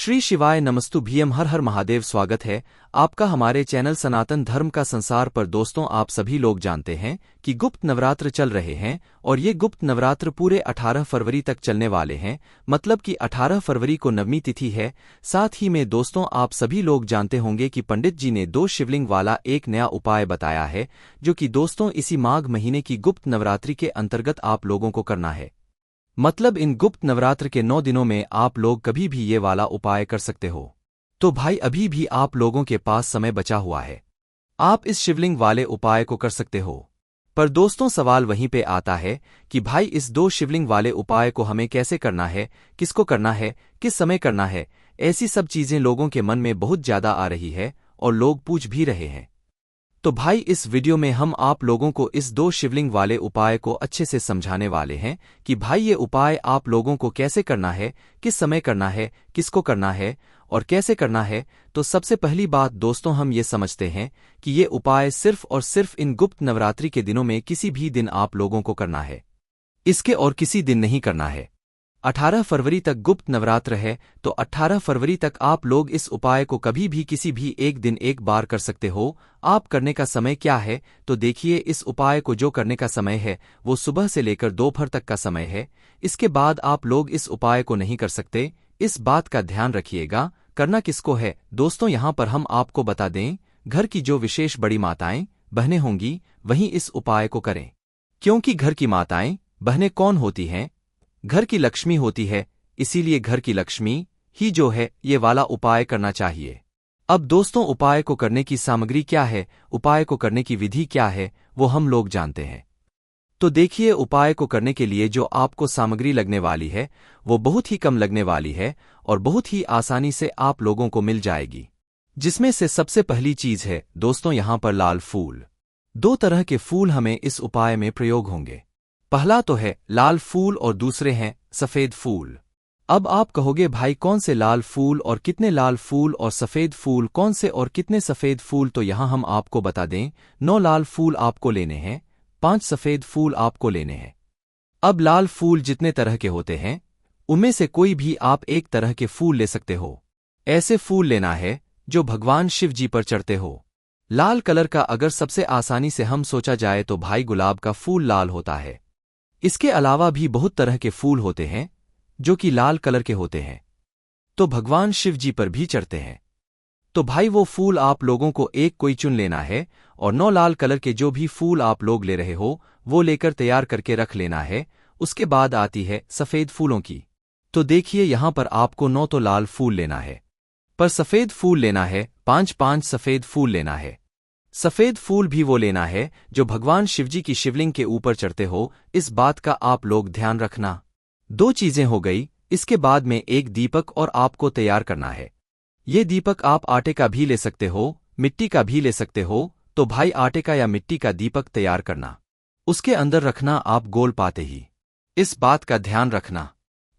श्री शिवाय नमस्तु भीम हर हर महादेव। स्वागत है आपका हमारे चैनल सनातन धर्म का संसार पर। दोस्तों, आप सभी लोग जानते हैं कि गुप्त नवरात्र चल रहे हैं और ये गुप्त नवरात्र पूरे 18 फरवरी तक चलने वाले हैं। मतलब कि 18 फरवरी को नवमी तिथि है। साथ ही में दोस्तों, आप सभी लोग जानते होंगे कि पंडित जी ने 2 शिवलिंग वाला एक नया उपाय बताया है, जो कि दोस्तों इसी माघ महीने की गुप्त नवरात्रि के अंतर्गत आप लोगों को करना है। मतलब इन गुप्त नवरात्र के 9 दिनों में आप लोग कभी भी ये वाला उपाय कर सकते हो। तो भाई, अभी भी आप लोगों के पास समय बचा हुआ है, आप इस शिवलिंग वाले उपाय को कर सकते हो। पर दोस्तों, सवाल वहीं पे आता है कि भाई, इस 2 शिवलिंग वाले उपाय को हमें कैसे करना है, किसको करना है, किस समय करना है। ऐसी सब चीजें लोगों के मन में बहुत ज्यादा आ रही है और लोग पूछ भी रहे हैं। तो भाई, इस वीडियो में हम आप लोगों को इस 2 शिवलिंग वाले उपाय को अच्छे से समझाने वाले हैं कि भाई ये उपाय आप लोगों को कैसे करना है, किस समय करना है, किसको करना है और कैसे करना है। तो सबसे पहली बात दोस्तों, हम ये समझते हैं कि ये उपाय सिर्फ और सिर्फ इन गुप्त नवरात्रि के दिनों में किसी भी दिन आप लोगों को करना है, इसके और किसी दिन नहीं करना है। 18 फरवरी तक गुप्त नवरात्र है, तो 18 फरवरी तक आप लोग इस उपाय को कभी भी किसी भी एक दिन एक बार कर सकते हो। आप करने का समय क्या है, तो देखिए, इस उपाय को जो करने का समय है वो सुबह से लेकर दोपहर तक का समय है। इसके बाद आप लोग इस उपाय को नहीं कर सकते। इस बात का ध्यान रखिएगा। करना किसको है दोस्तों, यहाँ पर हम आपको बता दें, घर की जो विशेष बड़ी माताएं बहनें होंगी वहीं इस उपाय को करें। क्योंकि घर की माताएं बहनें कौन होती हैं? घर की लक्ष्मी होती है, इसीलिए घर की लक्ष्मी ही जो है ये वाला उपाय करना चाहिए। अब दोस्तों, उपाय को करने की सामग्री क्या है, उपाय को करने की विधि क्या है, वो हम लोग जानते हैं। तो देखिए, उपाय को करने के लिए जो आपको सामग्री लगने वाली है वो बहुत ही कम लगने वाली है और बहुत ही आसानी से आप लोगों को मिल जाएगी। जिसमें से सबसे पहली चीज है दोस्तों यहाँ पर लाल फूल। 2 तरह के फूल हमें इस उपाय में प्रयोग होंगे। पहला तो है लाल फूल और दूसरे हैं सफेद फूल। अब आप कहोगे, भाई कौन से लाल फूल और कितने लाल फूल और सफेद फूल कौन से और कितने सफेद फूल? तो यहां हम आपको बता दें, 9 लाल फूल आपको लेने हैं, 5 सफेद फूल आपको लेने हैं। अब लाल फूल जितने तरह के होते हैं उनमें से कोई भी आप एक तरह के फूल ले सकते हो। ऐसे फूल लेना है जो भगवान शिव जी पर चढ़ते हो। लाल कलर का अगर सबसे आसानी से हम सोचा जाए तो भाई गुलाब का फूल लाल होता है। इसके अलावा भी बहुत तरह के फूल होते हैं जो कि लाल कलर के होते हैं, तो भगवान शिव जी पर भी चढ़ते हैं। तो भाई वो फूल आप लोगों को एक कोई चुन लेना है और 9 लाल कलर के जो भी फूल आप लोग ले रहे हो वो लेकर तैयार करके रख लेना है। उसके बाद आती है सफेद फूलों की। तो देखिए, यहां पर आपको 9 तो लाल फूल लेना है, पर सफेद फूल लेना है 5-5 सफेद फूल लेना है। सफेद फूल भी वो लेना है जो भगवान शिवजी की शिवलिंग के ऊपर चढ़ते हो। इस बात का आप लोग ध्यान रखना। 2 चीजें हो गई। इसके बाद में एक दीपक और आपको तैयार करना है। ये दीपक आप आटे का भी ले सकते हो, मिट्टी का भी ले सकते हो। तो भाई, आटे का या मिट्टी का दीपक तैयार करना, उसके अंदर रखना आप गोल पाते ही। इस बात का ध्यान रखना।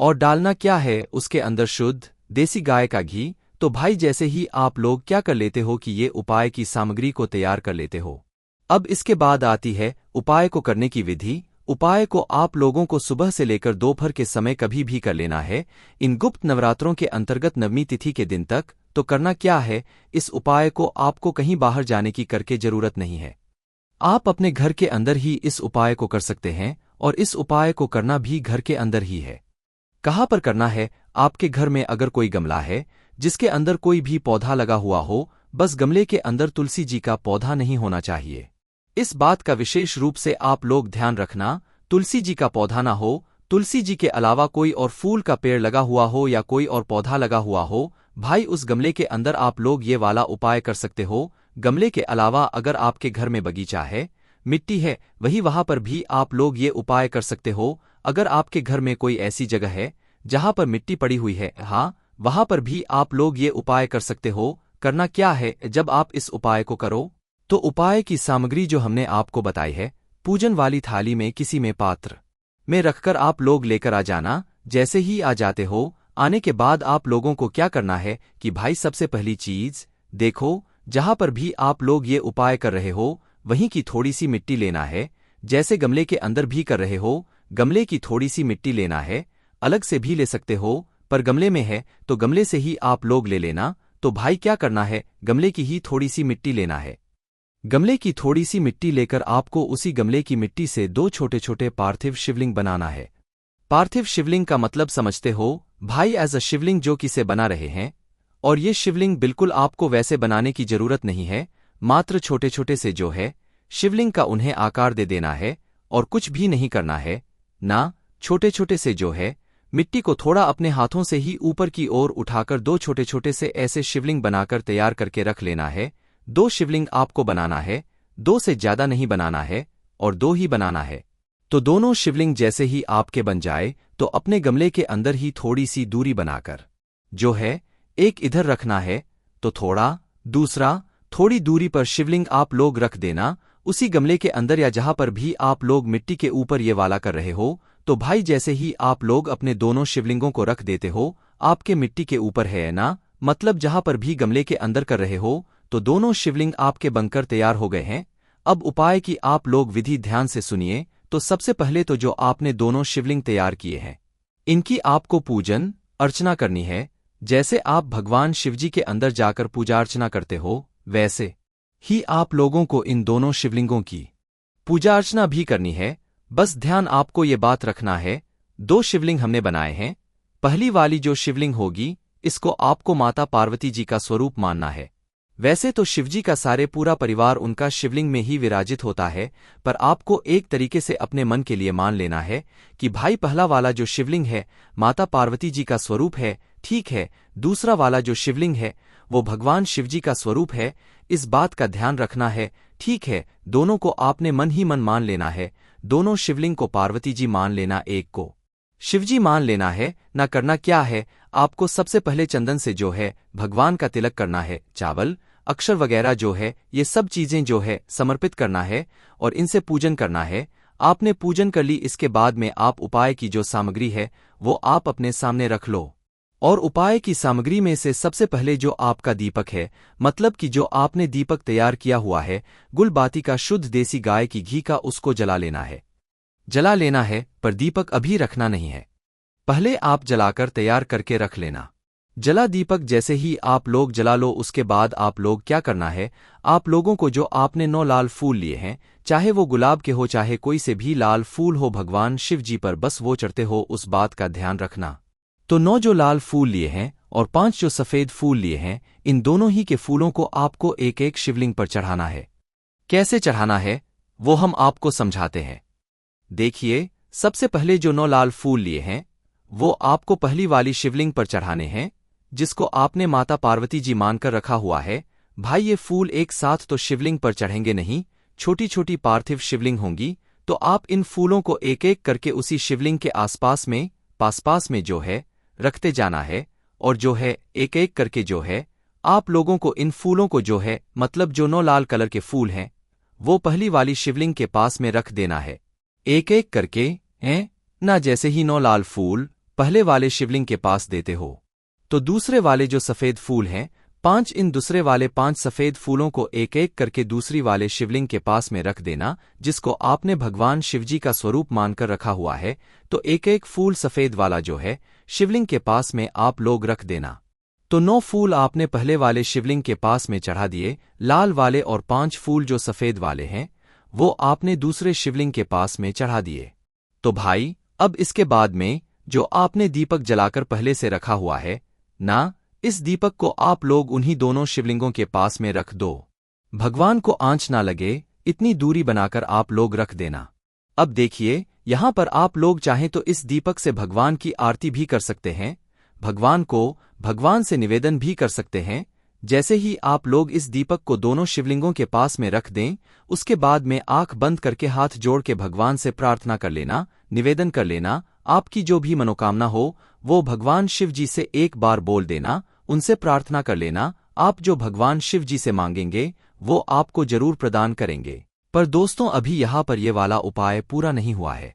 और डालना क्या है उसके अंदर? शुद्ध देसी गाय का घी। तो भाई, जैसे ही आप लोग क्या कर लेते हो कि ये उपाय की सामग्री को तैयार कर लेते हो। अब इसके बाद आती है उपाय को करने की विधि। उपाय को आप लोगों को सुबह से लेकर दोपहर के समय कभी भी कर लेना है, इन गुप्त नवरात्रों के अंतर्गत नवमी तिथि के दिन तक। तो करना क्या है, इस उपाय को आपको कहीं बाहर जाने की करके जरूरत नहीं है। आप अपने घर के अंदर ही इस उपाय को कर सकते हैं और इस उपाय को करना भी घर के अंदर ही है। कहाँ पर करना है? आपके घर में अगर कोई गमला है जिसके अंदर कोई भी पौधा लगा हुआ हो, बस गमले के अंदर तुलसी जी का पौधा नहीं होना चाहिए। इस बात का विशेष रूप से आप लोग ध्यान रखना, तुलसी जी का पौधा ना हो। तुलसी जी के अलावा कोई और फूल का पेड़ लगा हुआ हो या कोई और पौधा लगा हुआ हो, भाई उस गमले के अंदर आप लोग ये वाला उपाय कर सकते हो। गमले के अलावा अगर आपके घर में बगीचा है, मिट्टी है, वहां पर भी आप लोग ये उपाय कर सकते हो। अगर आपके घर में कोई ऐसी जगह है जहां पर मिट्टी पड़ी हुई है, हाँ, वहां पर भी आप लोग ये उपाय कर सकते हो। करना क्या है, जब आप इस उपाय को करो तो उपाय की सामग्री जो हमने आपको बताई है, पूजन वाली थाली में किसी में पात्र में रखकर आप लोग लेकर आ जाना। जैसे ही आ जाते हो, आने के बाद आप लोगों को क्या करना है कि भाई, सबसे पहली चीज देखो, जहां पर भी आप लोग ये उपाय कर रहे हो वहीं की थोड़ी सी मिट्टी लेना है। जैसे गमले के अंदर भी कर रहे हो, गमले की थोड़ी सी मिट्टी लेना है। अलग से भी ले सकते हो, पर गमले में है तो गमले से ही आप लोग ले लेना। तो भाई क्या करना है, गमले की ही थोड़ी सी मिट्टी लेना है। गमले की थोड़ी सी मिट्टी लेकर आपको उसी गमले की मिट्टी से दो छोटे छोटे पार्थिव शिवलिंग बनाना है। पार्थिव शिवलिंग का मतलब समझते हो भाई, एज अ शिवलिंग जो कि से बना रहे हैं। और ये शिवलिंग बिल्कुल आपको वैसे बनाने की जरूरत नहीं है, मात्र छोटे छोटे से जो है शिवलिंग का उन्हें आकार दे देना है और कुछ भी नहीं करना है ना। छोटे छोटे से जो है मिट्टी को थोड़ा अपने हाथों से ही ऊपर की ओर उठाकर दो छोटे छोटे से ऐसे शिवलिंग बनाकर तैयार करके रख लेना है। दो शिवलिंग आपको बनाना है, दो से ज्यादा नहीं बनाना है और दो ही बनाना है। तो दोनों शिवलिंग जैसे ही आपके बन जाए तो अपने गमले के अंदर ही थोड़ी सी दूरी बनाकर जो है एक इधर रखना है तो दूसरा थोड़ी दूरी पर शिवलिंग आप लोग रख देना उसी गमले के अंदर या जहां पर भी आप लोग मिट्टी के ऊपर ये वाला कर रहे हो। तो भाई जैसे ही आप लोग अपने दोनों शिवलिंगों को रख देते हो आपके मिट्टी के ऊपर है ना, मतलब जहां पर भी गमले के अंदर कर रहे हो, तो दोनों शिवलिंग आपके बनकर तैयार हो गए हैं। अब उपाय की आप लोग विधि ध्यान से सुनिए। तो सबसे पहले तो जो आपने दोनों शिवलिंग तैयार किए हैं इनकी आपको पूजन अर्चना करनी है। जैसे आप भगवान शिवजी के अंदर जाकर पूजा अर्चना करते हो वैसे ही आप लोगों को इन दोनों शिवलिंगों की पूजा अर्चना भी करनी है। बस ध्यान आपको ये बात रखना है, दो शिवलिंग हमने बनाए हैं। पहली वाली जो शिवलिंग होगी इसको आपको माता पार्वती जी का स्वरूप मानना है। वैसे तो शिवजी का सारे पूरा परिवार उनका शिवलिंग में ही विराजित होता है, पर आपको एक तरीके से अपने मन के लिए मान लेना है कि भाई पहला वाला जो शिवलिंग है माता पार्वती जी का स्वरूप है, ठीक है। दूसरा वाला जो शिवलिंग है वो भगवान शिवजी का स्वरूप है। इस बात का ध्यान रखना है, ठीक है। दोनों को आपने मन ही मन मान लेना है। दोनों शिवलिंग को पार्वती जी मान लेना, एक को शिवजी मान लेना है। ना करना क्या है, आपको सबसे पहले चंदन से जो है भगवान का तिलक करना है। चावल अक्षर वगैरह जो है ये सब चीजें जो है समर्पित करना है और इनसे पूजन करना है। आपने पूजन कर ली, इसके बाद में आप उपाय की जो सामग्री है वो आप अपने सामने रख लो। और उपाय की सामग्री में से सबसे पहले जो आपका दीपक है, मतलब कि जो आपने दीपक तैयार किया हुआ है गुलबाती का शुद्ध देसी गाय की घी का, उसको जला लेना है। पर दीपक अभी रखना नहीं है, पहले आप जलाकर तैयार करके रख लेना। जला दीपक जैसे ही आप लोग जला लो उसके बाद आप लोग क्या करना है, आप लोगों को जो आपने 9 लाल फूल लिए हैं, चाहे वो गुलाब के हो चाहे कोई से भी लाल फूल हो, भगवान शिव जी पर बस वो चढ़ते हो, उस बात का ध्यान रखना। तो 9 जो लाल फूल लिए हैं और 5 जो सफेद फूल लिए हैं, इन दोनों ही के फूलों को आपको एक एक शिवलिंग पर चढ़ाना है। कैसे चढ़ाना है वो हम आपको समझाते हैं। देखिए, सबसे पहले जो 9 लाल फूल लिए हैं वो आपको पहली वाली शिवलिंग पर चढ़ाने हैं, जिसको आपने माता पार्वती जी मानकर रखा हुआ है। भाई ये फूल एक साथ तो शिवलिंग पर चढ़ेंगे नहीं, छोटी छोटी पार्थिव शिवलिंग होंगी। तो आप इन फूलों को एक एक करके उसी शिवलिंग के आसपास में पास जो है रखते जाना है। और जो है एक एक करके जो है आप लोगों को इन फूलों को जो है, मतलब जो 9 लाल कलर के फूल हैं वो पहली वाली शिवलिंग के पास में रख देना है, एक एक करके हैं ना। जैसे ही 9 लाल फूल पहले वाले शिवलिंग के पास देते हो तो दूसरे वाले जो सफेद फूल हैं 5, इन दूसरे वाले 5 सफेद फूलों को एक एक करके दूसरी वाले शिवलिंग के पास में रख देना, जिसको आपने भगवान शिवजी का स्वरूप मानकर रखा हुआ है। तो एक एक फूल सफेद वाला जो है शिवलिंग के पास में आप लोग रख देना। तो 9 फूल आपने पहले वाले शिवलिंग के पास में चढ़ा दिए लाल वाले, और 5 फूल जो सफेद वाले हैं वो आपने दूसरे शिवलिंग के पास में चढ़ा दिए। तो भाई अब इसके बाद में जो आपने दीपक जलाकर पहले से रखा हुआ है ना, इस दीपक को आप लोग उन्हीं दोनों शिवलिंगों के पास में रख दो। भगवान को आंच ना लगे इतनी दूरी बनाकर आप लोग रख देना। अब देखिए, यहां पर आप लोग चाहें तो इस दीपक से भगवान की आरती भी कर सकते हैं, भगवान से निवेदन भी कर सकते हैं। जैसे ही आप लोग इस दीपक को दोनों शिवलिंगों के पास में रख दें, उसके बाद में आंख बंद करके हाथ जोड़ के भगवान से प्रार्थना कर लेना, निवेदन कर लेना। आपकी जो भी मनोकामना हो वो भगवान शिव जी से एक बार बोल देना, उनसे प्रार्थना कर लेना। आप जो भगवान शिव जी से मांगेंगे वो आपको जरूर प्रदान करेंगे। पर दोस्तों, अभी यहाँ पर ये वाला उपाय पूरा नहीं हुआ है।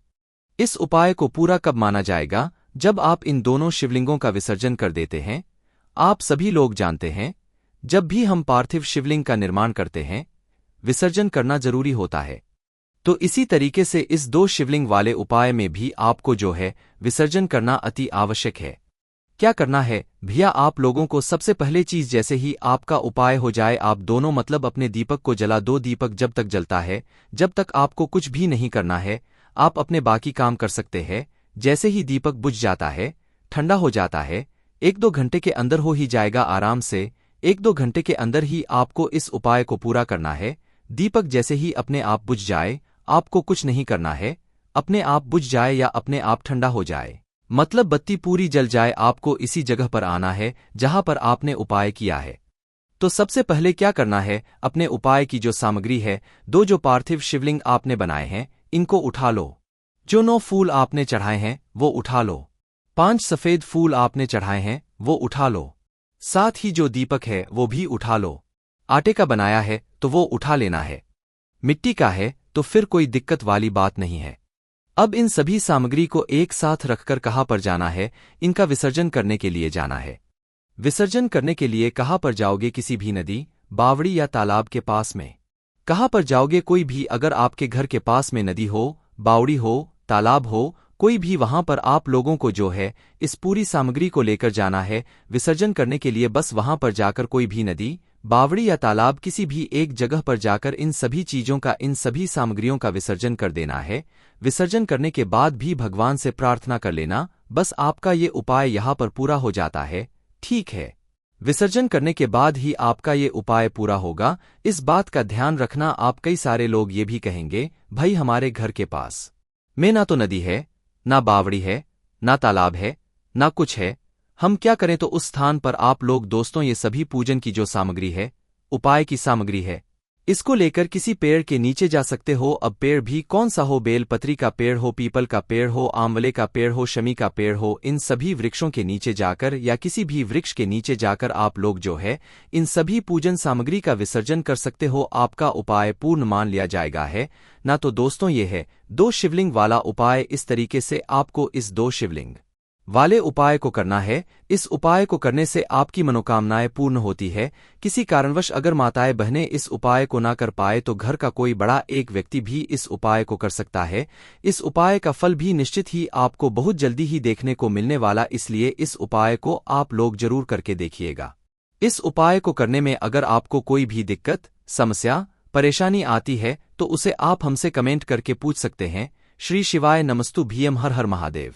इस उपाय को पूरा कब माना जाएगा, जब आप इन दोनों शिवलिंगों का विसर्जन कर देते हैं। आप सभी लोग जानते हैं, जब भी हम पार्थिव शिवलिंग का निर्माण करते हैं विसर्जन करना जरूरी होता है। तो इसी तरीके से इस 2 शिवलिंग वाले उपाय में भी आपको जो है विसर्जन करना अति आवश्यक है। क्या करना है भैया, आप लोगों को सबसे पहले चीज जैसे ही आपका उपाय हो जाए, आप दोनों मतलब अपने दीपक को जला दो। दीपक जब तक जलता है, जब तक आपको कुछ भी नहीं करना है, आप अपने बाकी काम कर सकते हैं। जैसे ही दीपक बुझ जाता है, ठंडा हो जाता है, 1-2 घंटे के अंदर हो ही जाएगा आराम से। 1-2 घंटे के अंदर ही आपको इस उपाय को पूरा करना है। दीपक जैसे ही अपने आप बुझ जाए, आपको कुछ नहीं करना है, अपने आप बुझ जाए या अपने आप ठंडा हो जाए, मतलब बत्ती पूरी जल जाए, आपको इसी जगह पर आना है जहां पर आपने उपाय किया है। तो सबसे पहले क्या करना है, अपने उपाय की जो सामग्री है, 2 जो पार्थिव शिवलिंग आपने बनाए हैं, इनको उठा लो। जो 9 फूल आपने चढ़ाए हैं, वो उठा लो। 5 सफेद फूल आपने चढ़ाए हैं, वो उठा लो। साथ ही जो दीपक है वो भी उठा लो। आटे का बनाया है तो वो उठा लेना है, मिट्टी का है तो फिर कोई दिक्कत वाली बात नहीं है। अब इन सभी सामग्री को एक साथ रखकर कहाँ पर जाना है, इनका विसर्जन करने के लिए जाना है। विसर्जन करने के लिए कहाँ पर जाओगे, किसी भी नदी, बावड़ी या तालाब के पास में। कहाँ पर जाओगे, कोई भी, अगर आपके घर के पास में नदी हो, बावड़ी हो, तालाब हो, कोई भी, वहां पर आप लोगों को जो है इस पूरी सामग्री को लेकर जाना है विसर्जन करने के लिए। बस वहां पर जाकर कोई भी नदी, बावड़ी या तालाब, किसी भी एक जगह पर जाकर इन सभी चीजों का, इन सभी सामग्रियों का विसर्जन कर देना है। विसर्जन करने के बाद भी भगवान से प्रार्थना कर लेना, बस आपका ये उपाय यहाँ पर पूरा हो जाता है। ठीक है, विसर्जन करने के बाद ही आपका ये उपाय पूरा होगा। इस बात का ध्यान रखना। आप कई सारे लोग ये भी कहेंगे, भाई हमारे घर के पास में ना तो नदी है, ना बावड़ी है, ना तालाब है, ना कुछ है, हम क्या करें। तो उस स्थान पर आप लोग दोस्तों ये सभी पूजन की जो सामग्री है, उपाय की सामग्री है, इसको लेकर किसी पेड़ के नीचे जा सकते हो। अब पेड़ भी कौन सा हो, बेलपत्री का पेड़ हो, पीपल का पेड़ हो, आंवले का पेड़ हो, शमी का पेड़ हो, इन सभी वृक्षों के नीचे जाकर या किसी भी वृक्ष के नीचे जाकर आप लोग जो है इन सभी पूजन सामग्री का विसर्जन कर सकते हो। आपका उपाय पूर्ण मान लिया जाएगा है ना। तो दोस्तों ये है 2 शिवलिंग वाला उपाय। इस तरीके से आपको इस 2 शिवलिंग वाले उपाय को करना है। इस उपाय को करने से आपकी मनोकामनाएं पूर्ण होती है। किसी कारणवश अगर माताएं बहनें इस उपाय को ना कर पाए तो घर का कोई बड़ा एक व्यक्ति भी इस उपाय को कर सकता है। इस उपाय का फल भी निश्चित ही आपको बहुत जल्दी ही देखने को मिलने वाला, इसलिए इस उपाय को आप लोग जरूर करके देखिएगा। इस उपाय को करने में अगर आपको कोई भी दिक्कत, समस्या, परेशानी आती है तो उसे आप हमसे कमेंट करके पूछ सकते हैं। श्री शिवाय नमस्तु भीम, हर हर महादेव।